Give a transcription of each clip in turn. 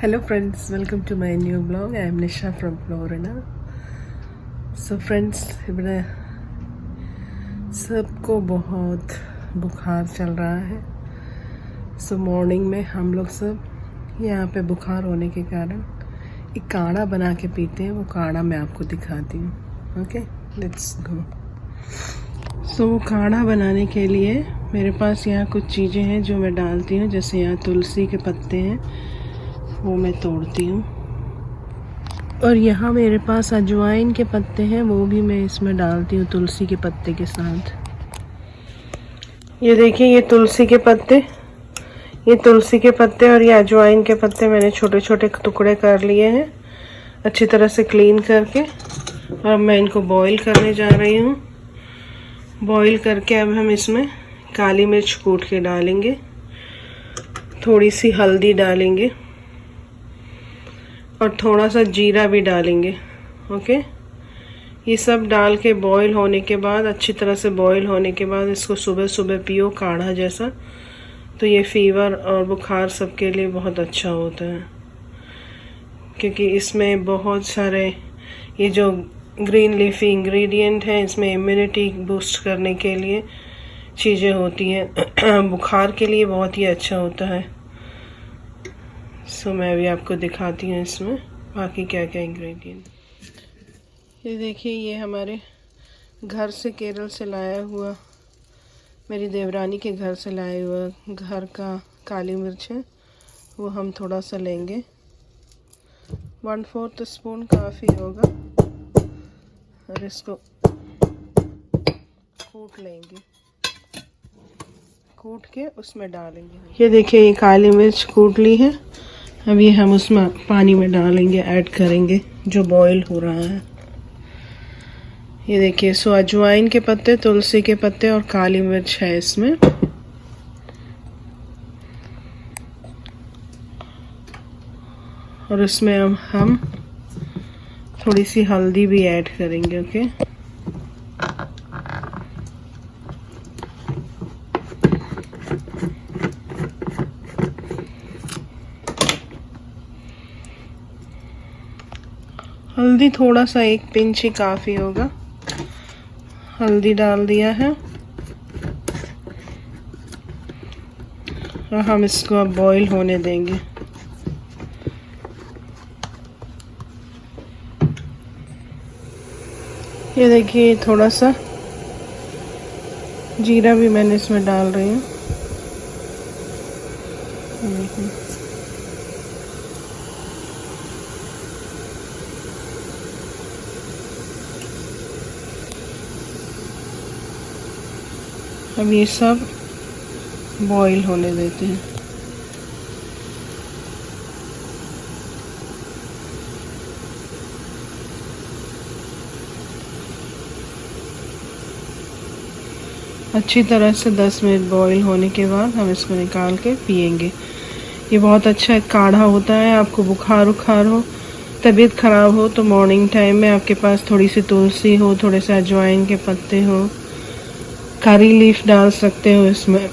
Hello friends, welcome to my new blog. I am Nisha from Florida. So friends, ഇവിടെ सबको बहुत बुखार चल रहा है. So मॉर्निंग में हम लोग सब यहाँ पे बुखार होने के कारण एक काढ़ा बना के पीते हैं. वो काढ़ा मैं आपको दिखाती हूँ. Okay, let's go. So वो काढ़ा बनाने के लिए मेरे पास यहाँ कुछ चीज़ें हैं जो मैं डालती हूँ. जैसे यहाँ तुलसी के पत्ते हैं, वो मैं तोड़ती हूँ. और यहाँ मेरे पास अजवाइन के पत्ते हैं, वो भी मैं इसमें डालती हूँ तुलसी के पत्ते के साथ. ये देखिए, ये तुलसी के पत्ते और ये अजवाइन के पत्ते मैंने छोटे छोटे टुकड़े कर लिए हैं अच्छी तरह से क्लीन करके. और मैं इनको बॉईल करने जा रही हूँ. बॉईल करके अब हम इसमें काली मिर्च कूट के डालेंगे, थोड़ी सी हल्दी डालेंगे और थोड़ा सा जीरा भी डालेंगे. ओके, ये सब डाल के बॉईल होने के बाद, अच्छी तरह से बॉईल होने के बाद इसको सुबह सुबह पियो काढ़ा जैसा. तो ये फीवर और बुखार सबके लिए बहुत अच्छा होता है, क्योंकि इसमें बहुत सारे ये जो ग्रीन लीफी इंग्रेडिएंट हैं, इसमें इम्यूनिटी बूस्ट करने के लिए चीज़ें होती हैं. बुखार के लिए बहुत ही अच्छा होता है. सो मैं अभी आपको दिखाती हूँ इसमें बाकी क्या क्या इंग्रेडिएंट. ये देखिए, ये हमारे घर से, केरल से लाया हुआ, मेरी देवरानी के घर से लाया हुआ घर का काली मिर्च है. वो हम थोड़ा सा लेंगे, 1/4 स्पून काफ़ी होगा. और इसको कूट लेंगे, कूट के उसमें डालेंगे. ये देखिए, ये काली मिर्च कूट ली है. अब ये हम उसमें पानी में डालेंगे, ऐड करेंगे जो बॉईल हो रहा है. ये देखिए, सो अजवाइन के पत्ते, तुलसी के पत्ते और काली मिर्च है इसमें. और इसमें अब हम थोड़ी सी हल्दी भी ऐड करेंगे. ओके, हल्दी थोड़ा सा, 1 पिंच ही काफ़ी होगा. हल्दी डाल दिया है और हम इसको अब बॉईल होने देंगे. ये देखिए, थोड़ा सा जीरा भी मैंने इसमें डाल रही हूँ. अब ये सब बॉईल होने देते हैं. अच्छी तरह से 10 मिनट बॉईल होने के बाद हम इसको निकाल के पियेंगे. ये बहुत अच्छा काढ़ा होता है. आपको बुखार उखार हो, तबीयत ख़राब हो, तो मॉर्निंग टाइम में आपके पास थोड़ी सी तुलसी हो, थोड़े से अजवाइन के पत्ते हो, करी लीफ डाल सकते हो इसमें.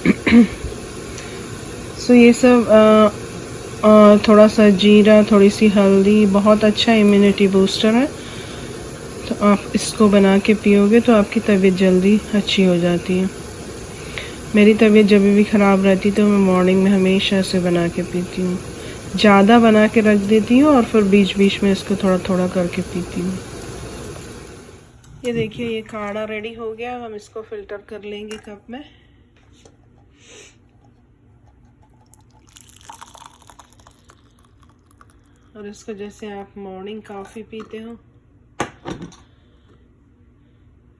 सो ये सब थोड़ा सा जीरा, थोड़ी सी हल्दी, बहुत अच्छा इम्यूनिटी बूस्टर है. तो आप इसको बना के पियोगे तो आपकी तबीयत जल्दी अच्छी हो जाती है. मेरी तबीयत जब भी ख़राब रहती तो मैं मॉर्निंग में हमेशा इसे बना के पीती हूँ. ज़्यादा बना के रख देती हूँ और फिर बीच बीच में इसको थोड़ा थोड़ा करके पीती हूँ. ये देखिए, ये काढ़ा रेडी हो गया. हम इसको फिल्टर कर लेंगे कप में. और इसको जैसे आप मॉर्निंग कॉफ़ी पीते हो,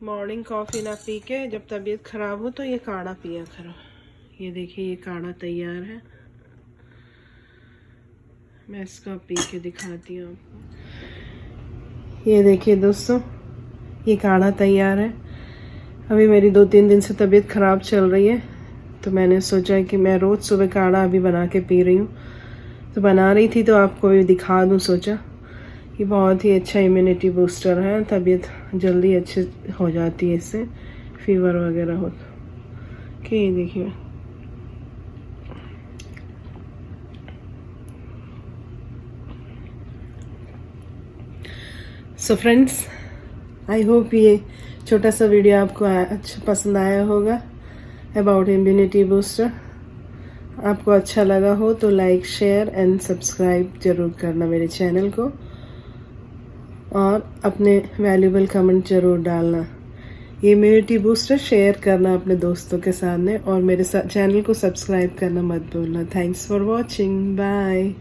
मॉर्निंग कॉफ़ी ना पी के जब तबीयत ख़राब हो तो ये काढ़ा पिया करो. ये देखिए, ये काढ़ा तैयार है. मैं इसको पी के दिखाती हूँ आपको. ये देखिए दोस्तों, ये काढ़ा तैयार है. अभी मेरी 2-3 दिन से तबीयत ख़राब चल रही है, तो मैंने सोचा कि मैं रोज़ सुबह काढ़ा अभी बना के पी रही हूँ. तो बना रही थी तो आपको भी दिखा दूँ. सोचा ये बहुत ही अच्छा इम्यूनिटी बूस्टर है. तबीयत जल्दी अच्छी हो जाती है इससे, फीवर वगैरह हो तो. कि देखिए, सो फ्रेंड्स, आई होप ये छोटा सा वीडियो आपको अच्छा पसंद आया होगा अबाउट इम्यूनिटी बूस्टर। आपको अच्छा लगा हो तो लाइक, शेयर एंड सब्सक्राइब जरूर करना मेरे चैनल को, और अपने वैल्यूबल कमेंट जरूर डालना। ये इम्यूनिटी बूस्टर शेयर करना अपने दोस्तों के सामने, और मेरे चैनल को सब्सक्राइब करना मत भूलना। Thanks for watching, bye.